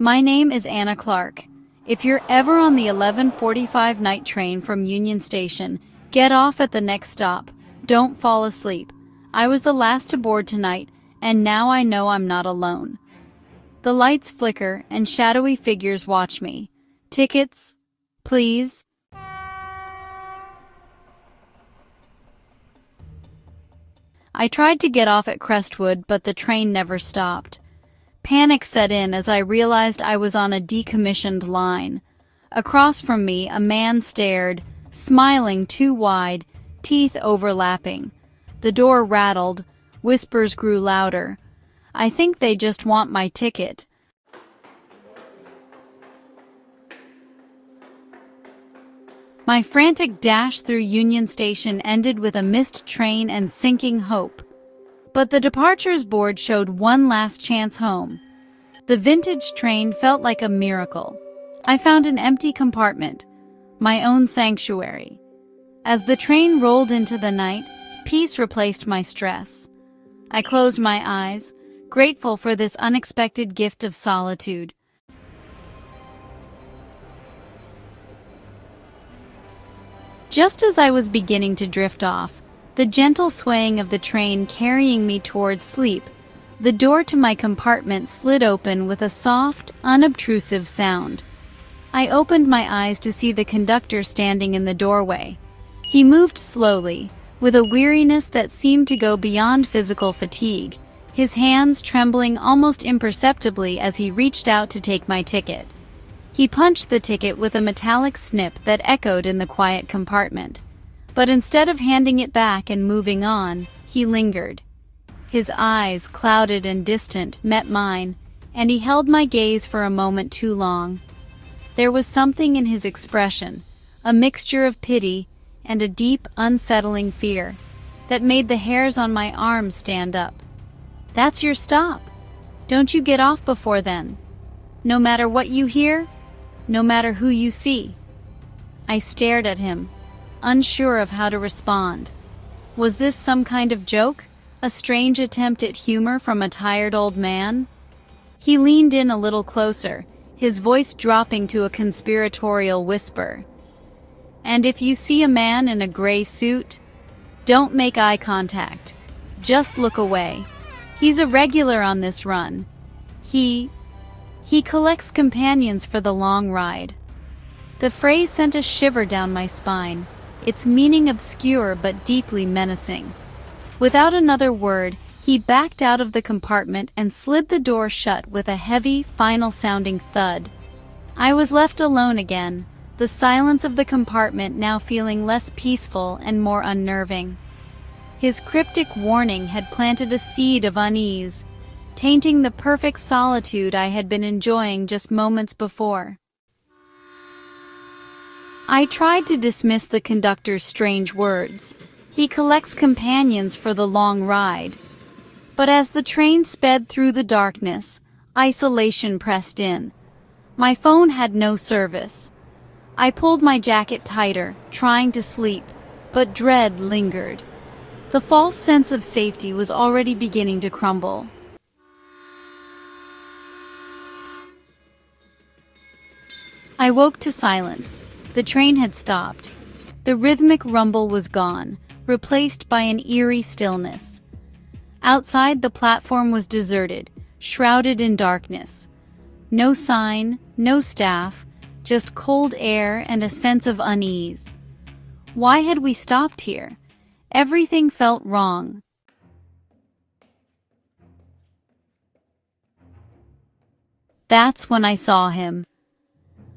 My name is Anna Clark. If you're ever on the 11:45 night train from Union Station, get off at the next stop. Don't fall asleep. I was the last to board tonight, and now I know I'm not alone. The lights flicker, and shadowy figures watch me. Tickets, please. I tried to get off at Crestwood, but the train never stopped. Panic set in as I realized I was on a decommissioned line. Across from me, a man stared, smiling too wide, teeth overlapping. The door rattled, whispers grew louder. I think they just want my ticket. My frantic dash through Union Station ended with a missed train and sinking hope. But the departures board showed one last chance home. The vintage train felt like a miracle. I found an empty compartment, my own sanctuary. As the train rolled into the night, peace replaced my stress. I closed my eyes, grateful for this unexpected gift of solitude. Just as I was beginning to drift off, the gentle swaying of the train carrying me towards sleep, the door to my compartment slid open with a soft, unobtrusive sound. I opened my eyes to see the conductor standing in the doorway. He moved slowly, with a weariness that seemed to go beyond physical fatigue, his hands trembling almost imperceptibly as he reached out to take my ticket. He punched the ticket with a metallic snip that echoed in the quiet compartment. But instead of handing it back and moving on, he lingered. His eyes, clouded and distant, met mine, and he held my gaze for a moment too long. There was something in his expression, a mixture of pity and a deep, unsettling fear, that made the hairs on my arms stand up. "That's your stop. Don't you get off before then. No matter what you hear, no matter who you see." I stared at him, unsure of how to respond. Was this some kind of joke? A strange attempt at humor from a tired old man? He leaned in a little closer, his voice dropping to a conspiratorial whisper. "And if you see a man in a gray suit, don't make eye contact. Just look away. He's a regular on this run. He collects companions for the long ride." The phrase sent a shiver down my spine, its meaning obscure but deeply menacing. Without another word, he backed out of the compartment and slid the door shut with a heavy, final-sounding thud. I was left alone again, the silence of the compartment now feeling less peaceful and more unnerving. His cryptic warning had planted a seed of unease, tainting the perfect solitude I had been enjoying just moments before. I tried to dismiss the conductor's strange words. He collects companions for the long ride. But as the train sped through the darkness, isolation pressed in. My phone had no service. I pulled my jacket tighter, trying to sleep, but dread lingered. The false sense of safety was already beginning to crumble. I woke to silence. The train had stopped. The rhythmic rumble was gone, replaced by an eerie stillness. Outside, the platform was deserted, shrouded in darkness. No sign, no staff, just cold air and a sense of unease. Why had we stopped here? Everything felt wrong. That's when I saw him.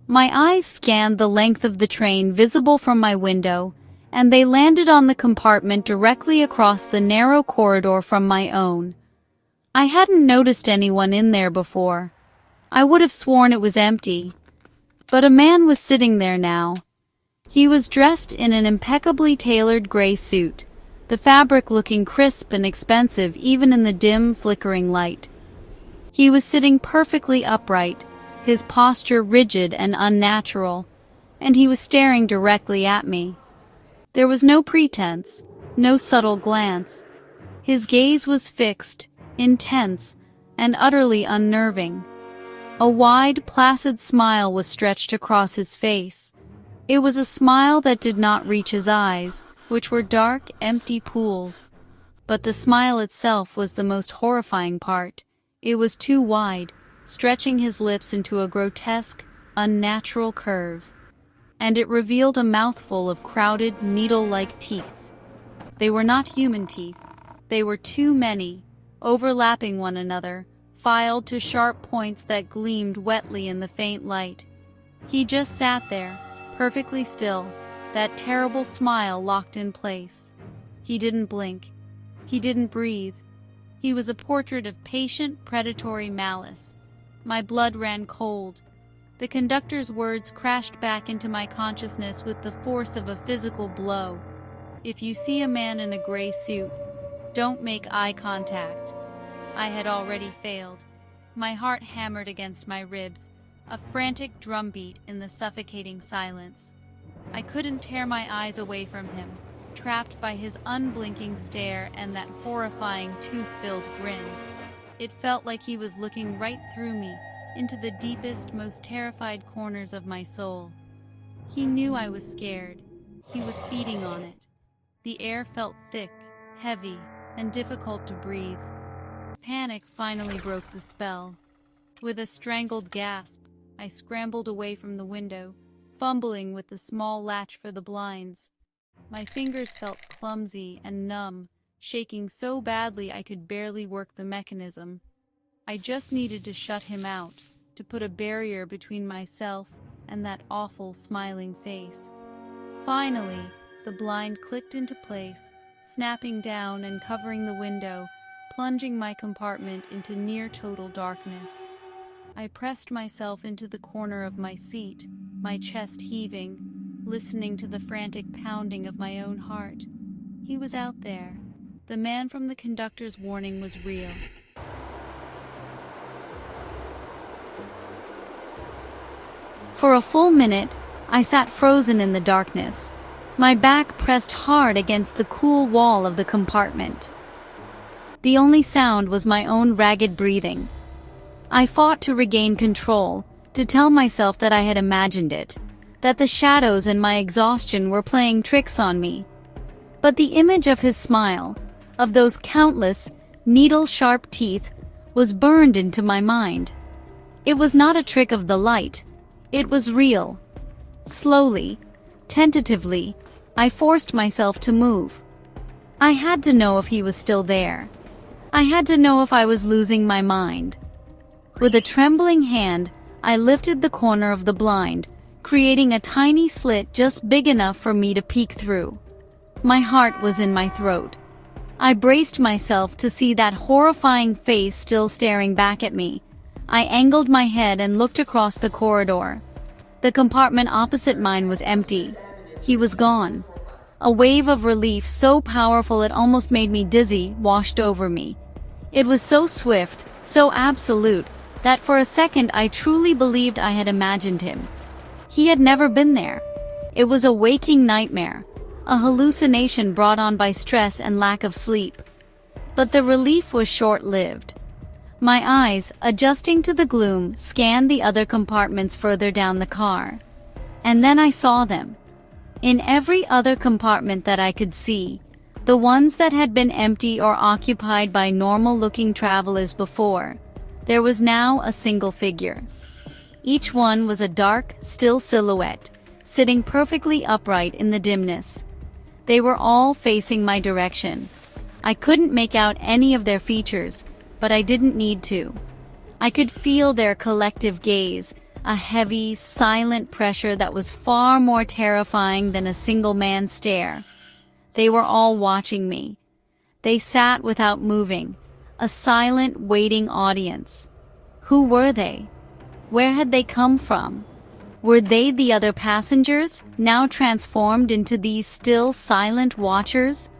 My eyes scanned the length of the train visible from my window, and they landed on the compartment directly across the narrow corridor from my own. I hadn't noticed anyone in there before. I would have sworn it was empty. But a man was sitting there now. He was dressed in an impeccably tailored gray suit, the fabric looking crisp and expensive even in the dim, flickering light. He was sitting perfectly upright, his posture rigid and unnatural, and he was staring directly at me. There was no pretense, no subtle glance. His gaze was fixed, intense, and utterly unnerving. A wide, placid smile was stretched across his face. It was a smile that did not reach his eyes, which were dark, empty pools. But the smile itself was the most horrifying part. It was too wide, stretching his lips into a grotesque, unnatural curve. And it revealed a mouthful of crowded, needle-like teeth. They were not human teeth. They were too many, overlapping one another, filed to sharp points that gleamed wetly in the faint light. He just sat there, perfectly still, that terrible smile locked in place. He didn't blink. He didn't breathe. He was a portrait of patient, predatory malice. My blood ran cold. The conductor's words crashed back into my consciousness with the force of a physical blow. If you see a man in a gray suit, don't make eye contact. I had already failed. My heart hammered against my ribs, a frantic drumbeat in the suffocating silence. I couldn't tear my eyes away from him, trapped by his unblinking stare and that horrifying tooth-filled grin. It felt like he was looking right through me, into the deepest, most terrified corners of my soul. He knew I was scared. He was feeding on it. The air felt thick, heavy, and difficult to breathe. Panic finally broke the spell. With a strangled gasp, I scrambled away from the window, fumbling with the small latch for the blinds. My fingers felt clumsy and numb, shaking so badly I could barely work the mechanism. I just needed to shut him out, to put a barrier between myself and that awful smiling face. Finally, the blind clicked into place, snapping down and covering the window, plunging my compartment into near-total darkness. I pressed myself into the corner of my seat, my chest heaving, listening to the frantic pounding of my own heart. He was out there. The man from the conductor's warning was real. For a full minute, I sat frozen in the darkness, my back pressed hard against the cool wall of the compartment. The only sound was my own ragged breathing. I fought to regain control, to tell myself that I had imagined it, that the shadows and my exhaustion were playing tricks on me. But the image of his smile, of those countless, needle-sharp teeth, was burned into my mind. It was not a trick of the light. It was real. Slowly, tentatively, I forced myself to move. I had to know if he was still there. I had to know if I was losing my mind. With a trembling hand, I lifted the corner of the blind, creating a tiny slit just big enough for me to peek through. My heart was in my throat. I braced myself to see that horrifying face still staring back at me. I angled my head and looked across the corridor. The compartment opposite mine was empty. He was gone. A wave of relief so powerful it almost made me dizzy washed over me. It was so swift, so absolute, that for a second I truly believed I had imagined him. He had never been there. It was a waking nightmare, a hallucination brought on by stress and lack of sleep. But the relief was short-lived. My eyes, adjusting to the gloom, scanned the other compartments further down the car. And then I saw them. In every other compartment that I could see, the ones that had been empty or occupied by normal-looking travelers before, there was now a single figure. Each one was a dark, still silhouette, sitting perfectly upright in the dimness. They were all facing my direction. I couldn't make out any of their features, but I didn't need to. I could feel their collective gaze, a heavy, silent pressure that was far more terrifying than a single man's stare. They were all watching me. They sat without moving, a silent, waiting audience. Who were they? Where had they come from? Were they the other passengers, now transformed into these still, silent watchers?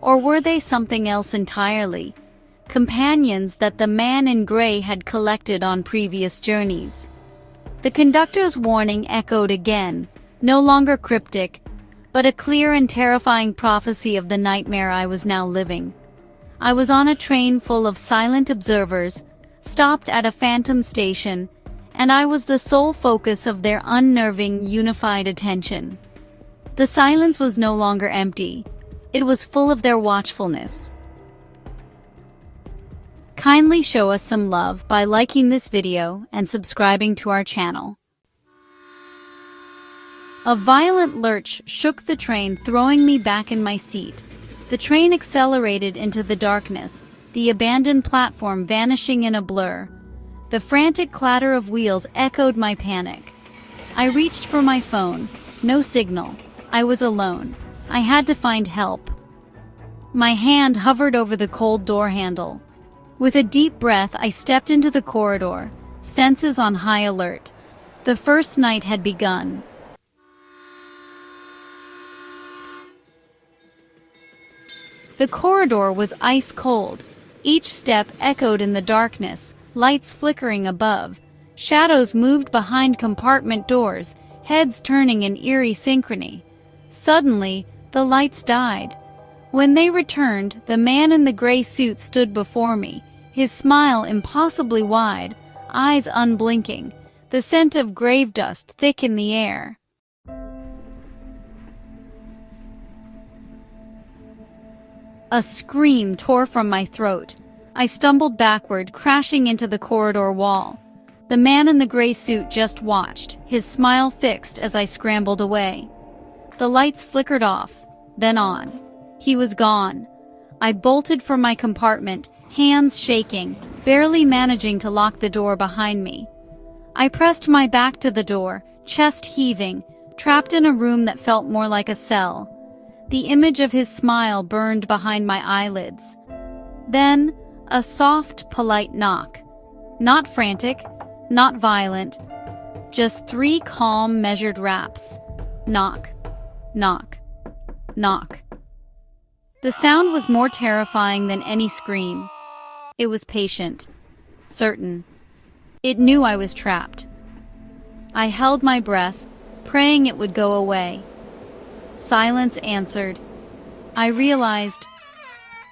Or were they something else entirely? Companions that the man in gray had collected on previous journeys. The conductor's warning echoed again, no longer cryptic, but a clear and terrifying prophecy of the nightmare I was now living. I was on a train full of silent observers, stopped at a phantom station, and I was the sole focus of their unnerving, unified attention. The silence was no longer empty. It was full of their watchfulness. Kindly show us some love by liking this video and subscribing to our channel. A violent lurch shook the train, throwing me back in my seat. The train accelerated into the darkness, the abandoned platform vanishing in a blur. The frantic clatter of wheels echoed my panic. I reached for my phone. No signal. I was alone. I had to find help. My hand hovered over the cold door handle. With a deep breath, I stepped into the corridor, senses on high alert. The first night had begun. The corridor was ice cold. Each step echoed in the darkness, lights flickering above. Shadows moved behind compartment doors, heads turning in eerie synchrony. Suddenly, the lights died. When they returned, the man in the gray suit stood before me, his smile impossibly wide, eyes unblinking, the scent of grave dust thick in the air. A scream tore from my throat. I stumbled backward, crashing into the corridor wall. The man in the gray suit just watched, his smile fixed as I scrambled away. The lights flickered off, then on. He was gone. I bolted for my compartment, hands shaking, barely managing to lock the door behind me. I pressed my back to the door, chest heaving, trapped in a room that felt more like a cell. The image of his smile burned behind my eyelids. Then, a soft, polite knock. Not frantic, not violent, just 3 calm, measured raps. Knock, knock, knock. The sound was more terrifying than any scream. It was patient, certain. It knew I was trapped. I held my breath, praying it would go away. Silence answered. I realized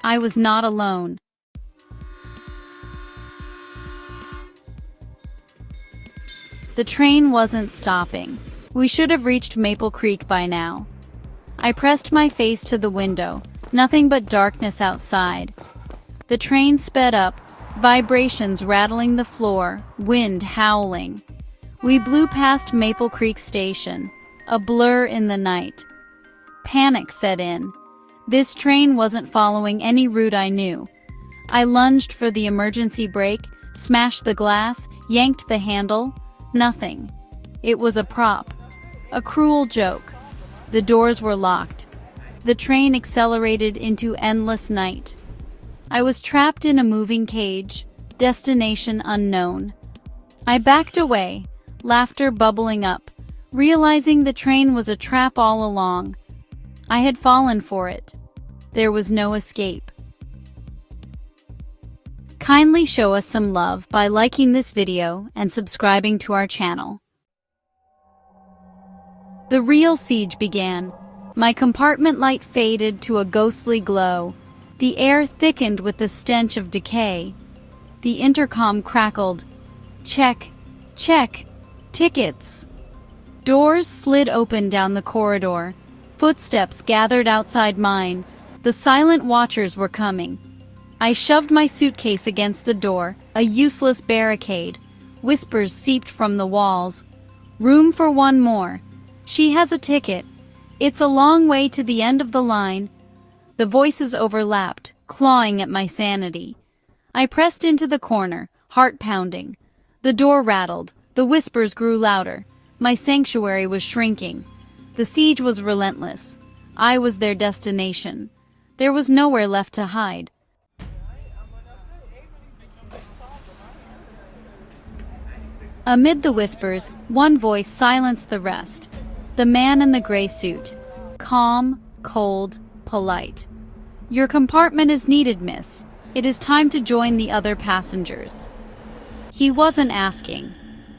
I was not alone. The train wasn't stopping. We should have reached Maple Creek by now. I pressed my face to the window, nothing but darkness outside. The train sped up, vibrations rattling the floor, wind howling. We blew past Maple Creek Station, a blur in the night. Panic set in. This train wasn't following any route I knew. I lunged for the emergency brake, smashed the glass, yanked the handle. Nothing. It was a prop. A cruel joke. The doors were locked. The train accelerated into endless night. I was trapped in a moving cage, destination unknown. I backed away, laughter bubbling up, realizing the train was a trap all along. I had fallen for it. There was no escape. Kindly show us some love by liking this video and subscribing to our channel. The real siege began. My compartment light faded to a ghostly glow. The air thickened with the stench of decay. The intercom crackled. Check, check, tickets. Doors slid open down the corridor. Footsteps gathered outside mine. The silent watchers were coming. I shoved my suitcase against the door, a useless barricade. Whispers seeped from the walls. Room for one more. She has a ticket. It's a long way to the end of the line. The voices overlapped, clawing at my sanity. I pressed into the corner, heart pounding. The door rattled. The whispers grew louder. My sanctuary was shrinking. The siege was relentless. I was their destination. There was nowhere left to hide. Amid the whispers, one voice silenced the rest. The man in the gray suit. Calm, cold, polite. Your compartment is needed, miss. It is time to join the other passengers. He wasn't asking.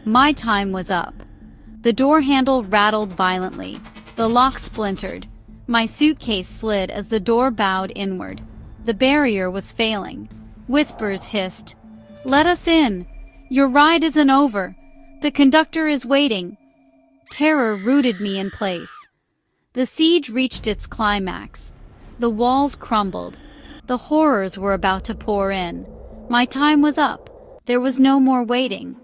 My time was up. The door handle rattled violently. The lock splintered. My suitcase slid as the door bowed inward. The barrier was failing. Whispers hissed. Let us in. Your ride isn't over. The conductor is waiting. Terror rooted me in place. The siege reached its climax. The walls crumbled. The horrors were about to pour in. My time was up. There was no more waiting.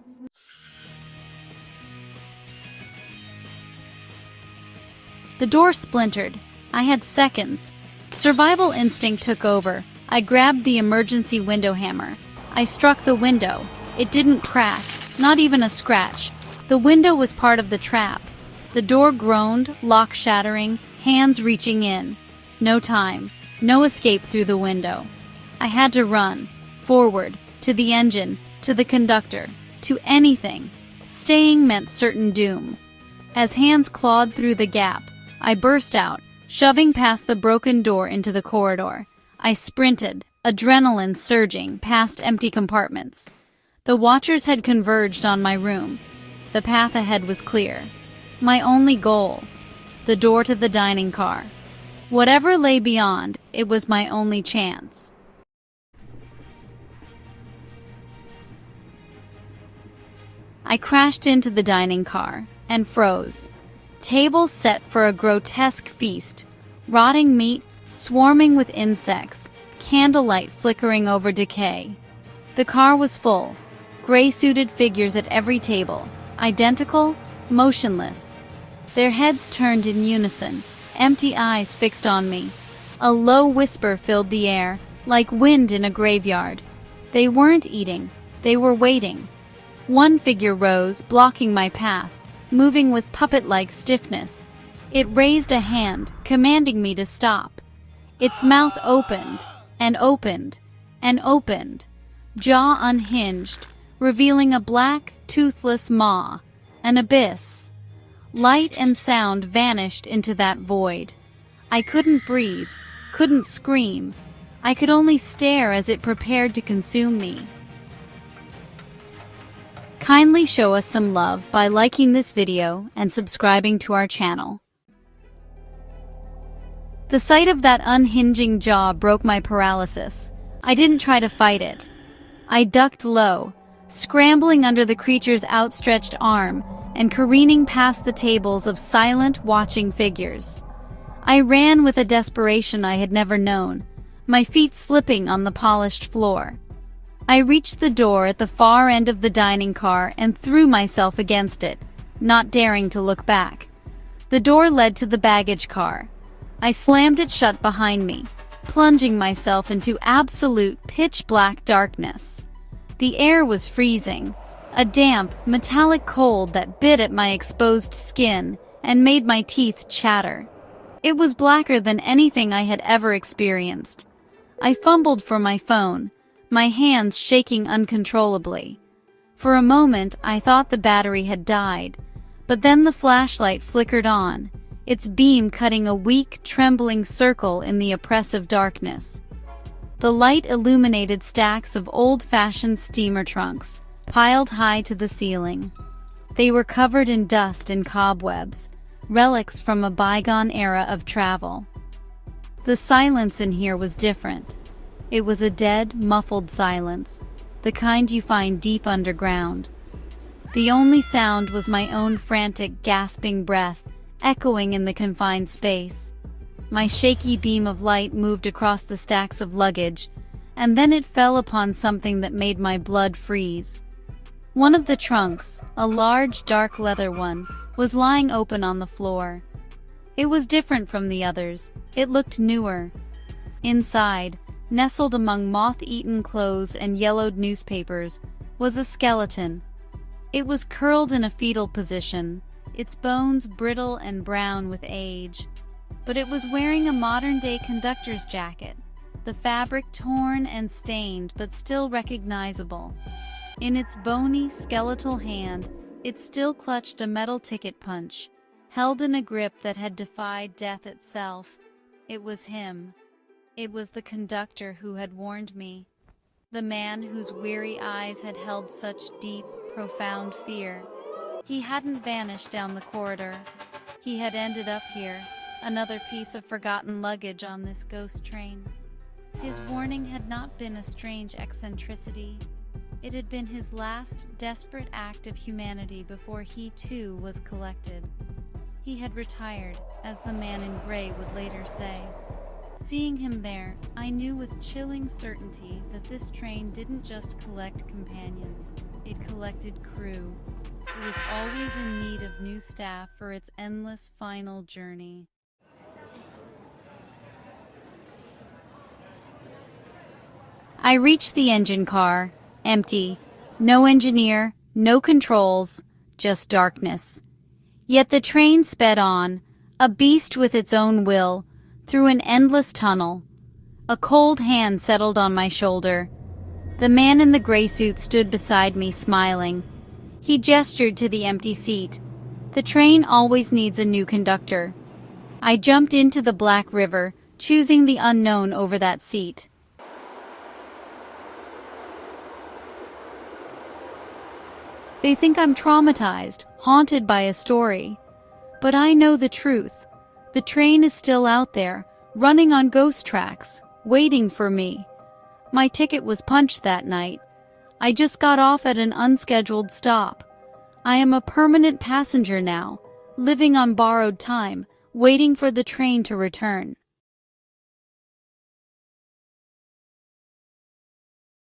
The door splintered. I had seconds. Survival instinct took over. I grabbed the emergency window hammer. I struck the window. It didn't crack, not even a scratch. The window was part of the trap. The door groaned, lock shattering, hands reaching in. No time. No escape through the window. I had to run. Forward. To the engine. To the conductor. To anything. Staying meant certain doom. As hands clawed through the gap, I burst out, shoving past the broken door into the corridor. I sprinted, adrenaline surging, past empty compartments. The watchers had converged on my room. The path ahead was clear. My only goal, the door to the dining car. Whatever lay beyond, it was my only chance. I crashed into the dining car and froze. Tables set for a grotesque feast, rotting meat, swarming with insects, candlelight flickering over decay. The car was full, gray-suited figures at every table, identical, motionless. Their heads turned in unison, empty eyes fixed on me. A low whisper filled the air, like wind in a graveyard. They weren't eating, they were waiting. One figure rose, blocking my path, moving with puppet-like stiffness. It raised a hand, commanding me to stop. Its mouth opened, and opened, and opened, jaw unhinged, revealing a black, toothless maw, an abyss. Light and sound vanished into that void. I couldn't breathe, couldn't scream. I could only stare as it prepared to consume me. Kindly show us some love by liking this video and subscribing to our channel. The sight of that unhinging jaw broke my paralysis. I didn't try to fight it. I ducked low, scrambling under the creature's outstretched arm and careening past the tables of silent, watching figures. I ran with a desperation I had never known, my feet slipping on the polished floor. I reached the door at the far end of the dining car and threw myself against it, not daring to look back. The door led to the baggage car. I slammed it shut behind me, plunging myself into absolute pitch-black darkness. The air was freezing, a damp, metallic cold that bit at my exposed skin and made my teeth chatter. It was blacker than anything I had ever experienced. I fumbled for my phone, my hands shaking uncontrollably. For a moment, I thought the battery had died, but then the flashlight flickered on, its beam cutting a weak, trembling circle in the oppressive darkness. The light illuminated stacks of old-fashioned steamer trunks, piled high to the ceiling. They were covered in dust and cobwebs, relics from a bygone era of travel. The silence in here was different. It was a dead, muffled silence, the kind you find deep underground. The only sound was my own frantic, gasping breath, echoing in the confined space. My shaky beam of light moved across the stacks of luggage, and then it fell upon something that made my blood freeze. One of the trunks, a large, dark leather one, was lying open on the floor. It was different from the others. It looked newer. Inside, nestled among moth-eaten clothes and yellowed newspapers, was a skeleton. It was curled in a fetal position, its bones brittle and brown with age. But it was wearing a modern-day conductor's jacket, the fabric torn and stained but still recognizable. In its bony, skeletal hand, it still clutched a metal ticket punch, held in a grip that had defied death itself. It was him. It was the conductor who had warned me, the man whose weary eyes had held such deep, profound fear. He hadn't vanished down the corridor. He had ended up here, another piece of forgotten luggage on this ghost train. His warning had not been a strange eccentricity. It had been his last desperate act of humanity before he too was collected. He had retired, as the man in gray would later say. Seeing him there, I knew with chilling certainty that this train didn't just collect companions, it collected crew. It was always in need of new staff for its endless final journey. I reached the engine car, empty. No engineer, no controls, just darkness. Yet the train sped on, a beast with its own will, through an endless tunnel. A cold hand settled on my shoulder. The man in the gray suit stood beside me, smiling. He gestured to the empty seat. The train always needs a new conductor. I jumped into the black river, choosing the unknown over that seat. They think I'm traumatized, haunted by a story. But I know the truth. The train is still out there, running on ghost tracks, waiting for me. My ticket was punched that night. I just got off at an unscheduled stop. I am a permanent passenger now, living on borrowed time, waiting for the train to return.